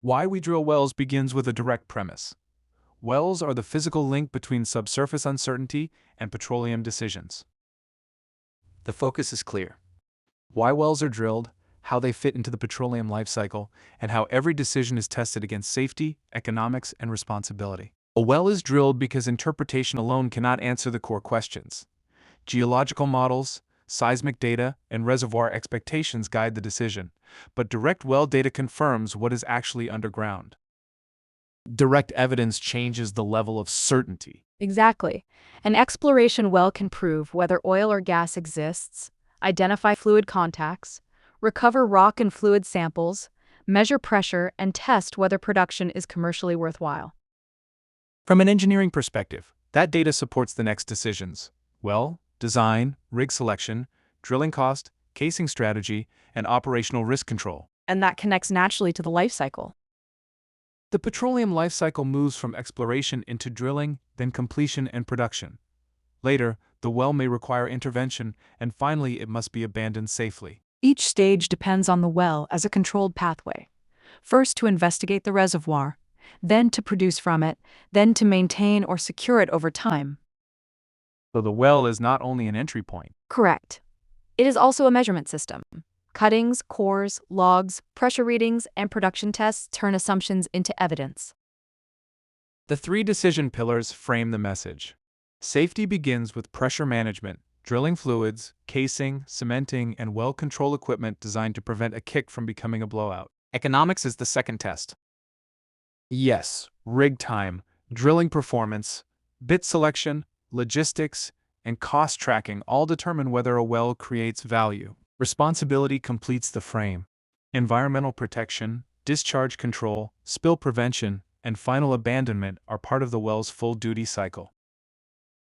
Why we drill wells begins with a direct premise. Wells are the physical link between subsurface uncertainty and petroleum decisions. The focus is clear. Why wells are drilled, how they fit into the petroleum lifecycle, and how every decision is tested against safety, economics, and responsibility. A well is drilled because interpretation alone cannot answer the core questions. Geological models, seismic data, and reservoir expectations guide the decision, but direct well data confirms what is actually underground. Direct evidence changes the level of certainty. Exactly. An exploration well can prove whether oil or gas exists, identify fluid contacts, recover rock and fluid samples, measure pressure, and test whether production is commercially worthwhile. From an engineering perspective, that data supports the next decisions: well, design, rig selection, drilling cost, casing strategy, and operational risk control. And that connects naturally to the life cycle. The petroleum life cycle moves from exploration into drilling, then completion and production. Later, the well may require intervention, and finally it must be abandoned safely. Each stage depends on the well as a controlled pathway. First to investigate the reservoir, then to produce from it, then to maintain or secure it over time. So the well is not only an entry point. Correct. It is also a measurement system. Cuttings, cores, logs, pressure readings, and production tests turn assumptions into evidence. The three decision pillars frame the message. Safety begins with pressure management, drilling fluids, casing, cementing, and well control equipment designed to prevent a kick from becoming a blowout. Economics is the second test. Yes, rig time, drilling performance, bit selection, logistics, and cost tracking all determine whether a well creates value. Responsibility completes the frame. Environmental protection, discharge control, spill prevention, and final abandonment are part of the well's full duty cycle.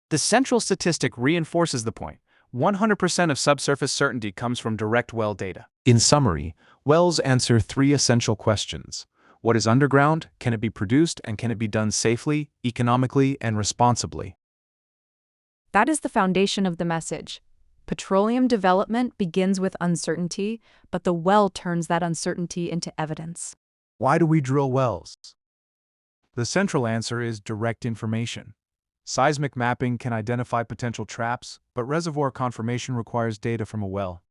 The central statistic reinforces the point. 100% of subsurface certainty comes from direct well data. In summary, wells answer three essential questions. What is underground? Can it be produced? And can it be done safely, economically, and responsibly? That is the foundation of the message. Petroleum development begins with uncertainty, but the well turns that uncertainty into evidence. Why do we drill wells? The central answer is direct information. Seismic mapping can identify potential traps, but reservoir confirmation requires data from a well.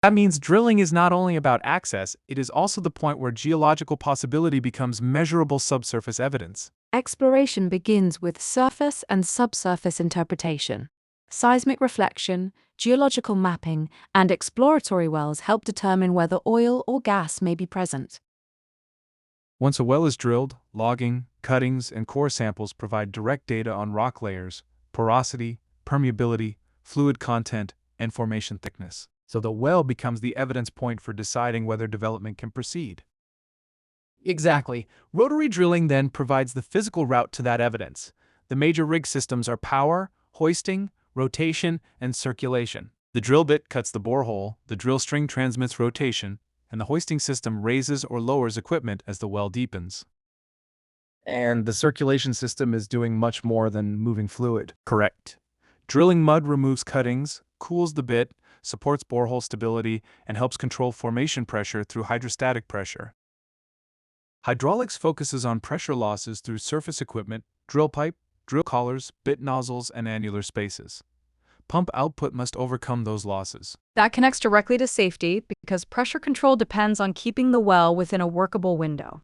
That means drilling is not only about access, it is also the point where geological possibility becomes measurable subsurface evidence. Exploration begins with surface and subsurface interpretation. Seismic reflection, geological mapping, and exploratory wells help determine whether oil or gas may be present. Once a well is drilled, logging, cuttings, and core samples provide direct data on rock layers, porosity, permeability, fluid content, and formation thickness. So the well becomes the evidence point for deciding whether development can proceed. Exactly. Rotary drilling then provides the physical route to that evidence. The major rig systems are power, hoisting, rotation, and circulation. The drill bit cuts the borehole, the drill string transmits rotation, and the hoisting system raises or lowers equipment as the well deepens. And the circulation system is doing much more than moving fluid. Correct. Drilling mud removes cuttings, cools the bit, supports borehole stability, and helps control formation pressure through hydrostatic pressure. Hydraulics focuses on pressure losses through surface equipment, drill pipe, drill collars, bit nozzles, and annular spaces. Pump output must overcome those losses. That connects directly to safety because pressure control depends on keeping the well within a workable window.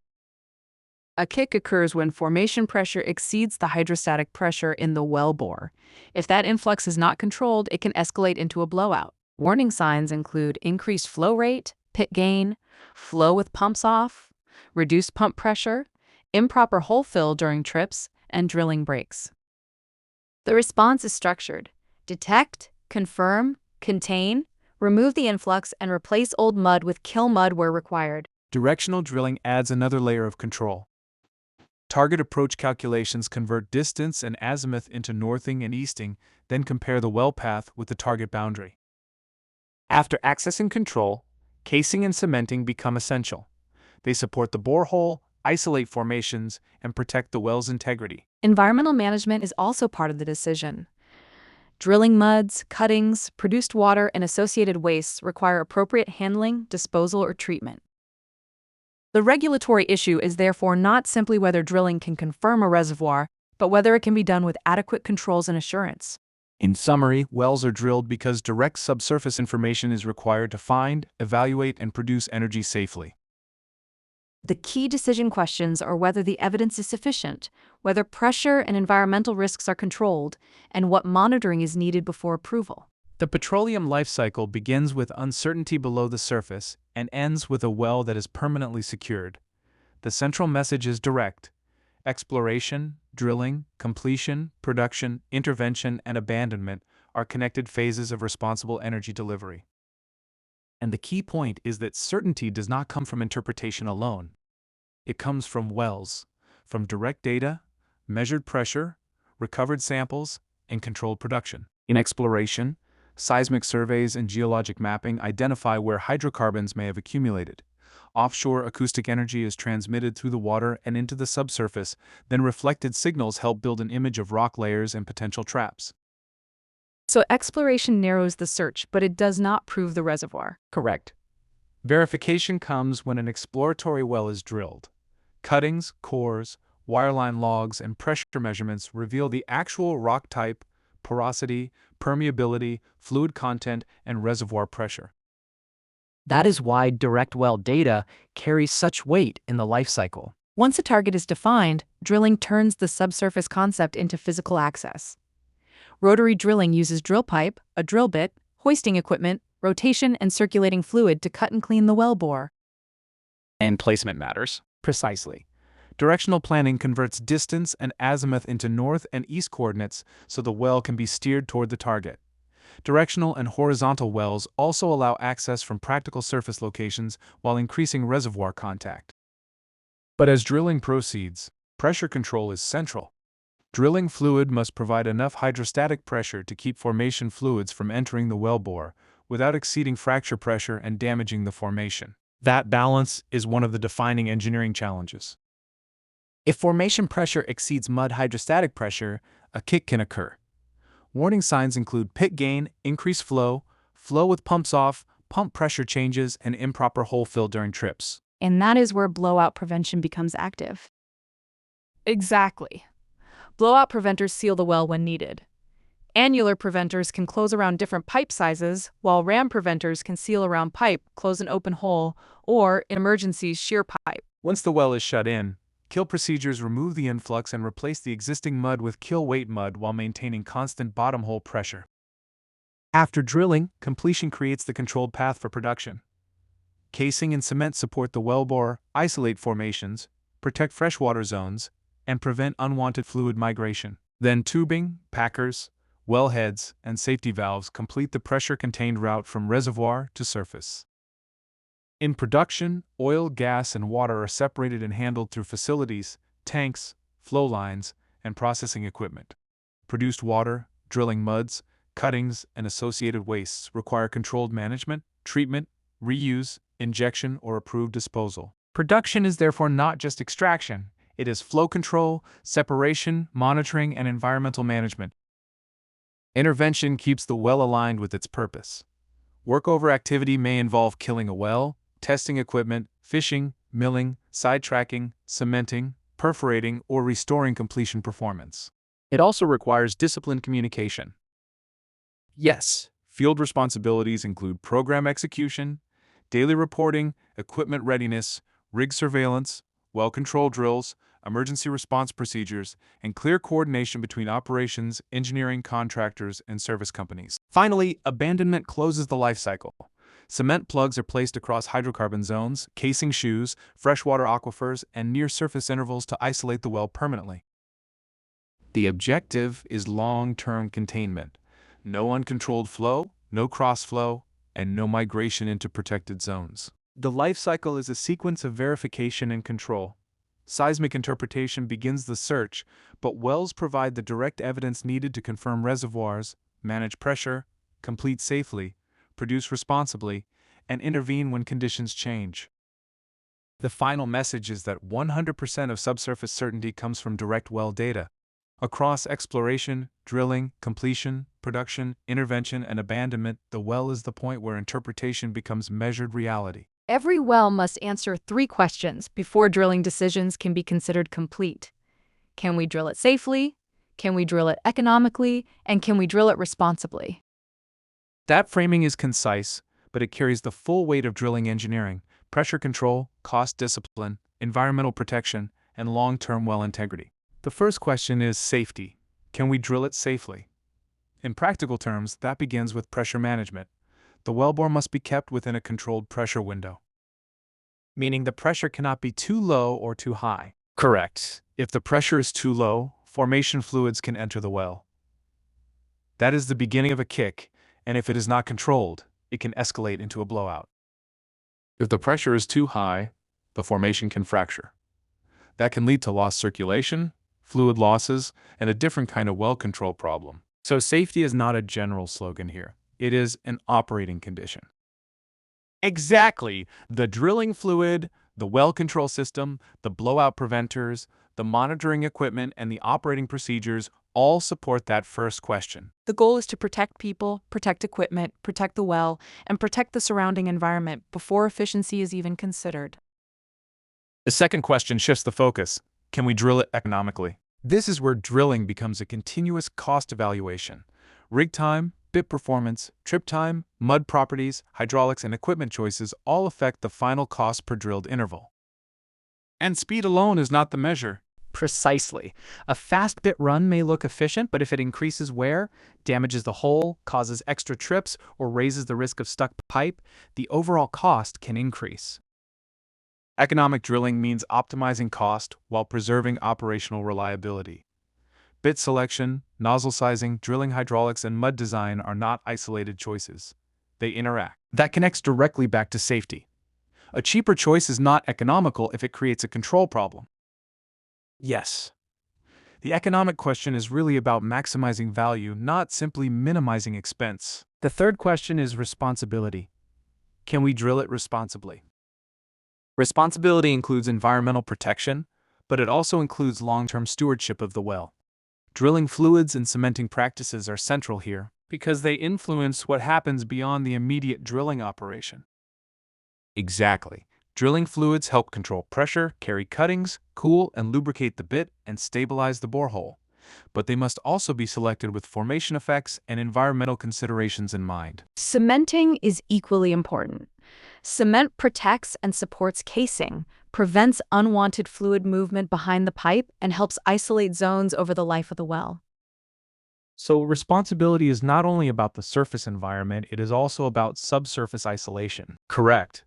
A kick occurs when formation pressure exceeds the hydrostatic pressure in the well bore. If that influx is not controlled, it can escalate into a blowout. Warning signs include increased flow rate, pit gain, flow with pumps off, reduced pump pressure, improper hole fill during trips, and drilling breaks. The response is structured. Detect, confirm, contain, remove the influx, and replace old mud with kill mud where required. Directional drilling adds another layer of control. Target approach calculations convert distance and azimuth into northing and easting, then compare the well path with the target boundary. After access and control, casing and cementing become essential. They support the borehole, isolate formations, and protect the well's integrity. Environmental management is also part of the decision. Drilling muds, cuttings, produced water, and associated wastes require appropriate handling, disposal, or treatment. The regulatory issue is therefore not simply whether drilling can confirm a reservoir, but whether it can be done with adequate controls and assurance. In summary, wells are drilled because direct subsurface information is required to find, evaluate, and produce energy safely. The key decision questions are whether the evidence is sufficient, whether pressure and environmental risks are controlled, and what monitoring is needed before approval. The petroleum life cycle begins with uncertainty below the surface and ends with a well that is permanently secured. The central message is direct. Exploration, drilling, completion, production, intervention, and abandonment are connected phases of responsible energy delivery. And the key point is that certainty does not come from interpretation alone. It comes from wells, from direct data, measured pressure, recovered samples, and controlled production. In exploration, seismic surveys and geologic mapping identify where hydrocarbons may have accumulated. Offshore acoustic energy is transmitted through the water and into the subsurface, then reflected signals help build an image of rock layers and potential traps. So exploration narrows the search, but it does not prove the reservoir. Correct. Verification comes when an exploratory well is drilled. Cuttings, cores, wireline logs, and pressure measurements reveal the actual rock type, porosity, permeability, fluid content, and reservoir pressure. That is why direct well data carries such weight in the life cycle. Once a target is defined, drilling turns the subsurface concept into physical access. Rotary drilling uses drill pipe, a drill bit, hoisting equipment, rotation, and circulating fluid to cut and clean the well bore. And placement matters. Precisely. Directional planning converts distance and azimuth into north and east coordinates so the well can be steered toward the target. Directional and horizontal wells also allow access from practical surface locations while increasing reservoir contact. But as drilling proceeds, pressure control is central. Drilling fluid must provide enough hydrostatic pressure to keep formation fluids from entering the wellbore without exceeding fracture pressure and damaging the formation. That balance is one of the defining engineering challenges. If formation pressure exceeds mud hydrostatic pressure, a kick can occur. Warning signs include pit gain, increased flow, flow with pumps off, pump pressure changes, and improper hole fill during trips. And that is where blowout prevention becomes active. Exactly. Blowout preventers seal the well when needed. Annular preventers can close around different pipe sizes, while ram preventers can seal around pipe, close an open hole, or, in emergencies, shear pipe. Once the well is shut in, kill procedures remove the influx and replace the existing mud with kill-weight mud while maintaining constant bottom hole pressure. After drilling, completion creates the controlled path for production. Casing and cement support the wellbore, isolate formations, protect freshwater zones, and prevent unwanted fluid migration. Then tubing, packers, wellheads, and safety valves complete the pressure-contained route from reservoir to surface. In production, oil, gas, and water are separated and handled through facilities, tanks, flow lines, and processing equipment. Produced water, drilling muds, cuttings, and associated wastes require controlled management, treatment, reuse, injection, or approved disposal. Production is therefore not just extraction. It is flow control, separation, monitoring, and environmental management. Intervention keeps the well aligned with its purpose. Workover activity may involve killing a well, testing equipment, fishing, milling, sidetracking, cementing, perforating, or restoring completion performance. It also requires disciplined communication. Yes, field responsibilities include program execution, daily reporting, equipment readiness, rig surveillance, well control drills, emergency response procedures, and clear coordination between operations, engineering contractors, and service companies. Finally, abandonment closes the life cycle. Cement plugs are placed across hydrocarbon zones, casing shoes, freshwater aquifers, and near-surface intervals to isolate the well permanently. The objective is long-term containment. No uncontrolled flow, no cross-flow, and no migration into protected zones. The life cycle is a sequence of verification and control. Seismic interpretation begins the search, but wells provide the direct evidence needed to confirm reservoirs, manage pressure, complete safely, produce responsibly, and intervene when conditions change. The final message is that 100% of subsurface certainty comes from direct well data. Across exploration, drilling, completion, production, intervention, and abandonment, the well is the point where interpretation becomes measured reality. Every well must answer 3 questions before drilling decisions can be considered complete. Can we drill it safely? Can we drill it economically? And can we drill it responsibly? That framing is concise, but it carries the full weight of drilling engineering, pressure control, cost discipline, environmental protection, and long-term well integrity. The first question is safety. Can we drill it safely? In practical terms, that begins with pressure management. The wellbore must be kept within a controlled pressure window, meaning the pressure cannot be too low or too high. Correct. If the pressure is too low, formation fluids can enter the well. That is the beginning of a kick, and if it is not controlled, it can escalate into a blowout. If the pressure is too high, the formation can fracture. That can lead to lost circulation, fluid losses, and a different kind of well control problem. So safety is not a general slogan here. It is an operating condition. Exactly. The drilling fluid, the well control system, the blowout preventers, the monitoring equipment, and the operating procedures all support that first question. The goal is to protect people, protect equipment, protect the well, and protect the surrounding environment before efficiency is even considered. The second question shifts the focus. Can we drill it economically? This is where drilling becomes a continuous cost evaluation. Rig time, bit performance, trip time, mud properties, hydraulics, and equipment choices all affect the final cost per drilled interval. And speed alone is not the measure. Precisely. A fast bit run may look efficient, but if it increases wear, damages the hole, causes extra trips, or raises the risk of stuck pipe, the overall cost can increase. Economic drilling means optimizing cost while preserving operational reliability. Bit selection, nozzle sizing, drilling hydraulics, and mud design are not isolated choices. They interact. That connects directly back to safety. A cheaper choice is not economical if it creates a control problem. Yes. The economic question is really about maximizing value, not simply minimizing expense. The third question is responsibility. Can we drill it responsibly? Responsibility includes environmental protection, but it also includes long-term stewardship of the well. Drilling fluids and cementing practices are central here because they influence what happens beyond the immediate drilling operation. Exactly. Drilling fluids help control pressure, carry cuttings, cool and lubricate the bit, and stabilize the borehole. But they must also be selected with formation effects and environmental considerations in mind. Cementing is equally important. Cement protects and supports casing, prevents unwanted fluid movement behind the pipe, and helps isolate zones over the life of the well. So responsibility is not only about the surface environment, it is also about subsurface isolation. Correct.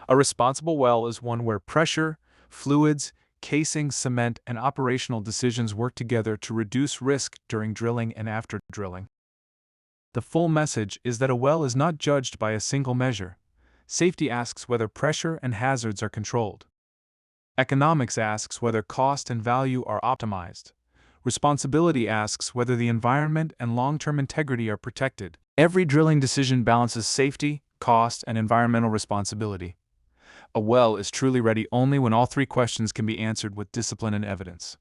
A responsible well is one where pressure, fluids, casing, cement, and operational decisions work together to reduce risk during drilling and after drilling. The full message is that a well is not judged by a single measure. Safety asks whether pressure and hazards are controlled. Economics asks whether cost and value are optimized. Responsibility asks whether the environment and long-term integrity are protected. Every drilling decision balances safety, cost, and environmental responsibility. A well is truly ready only when all 3 questions can be answered with discipline and evidence.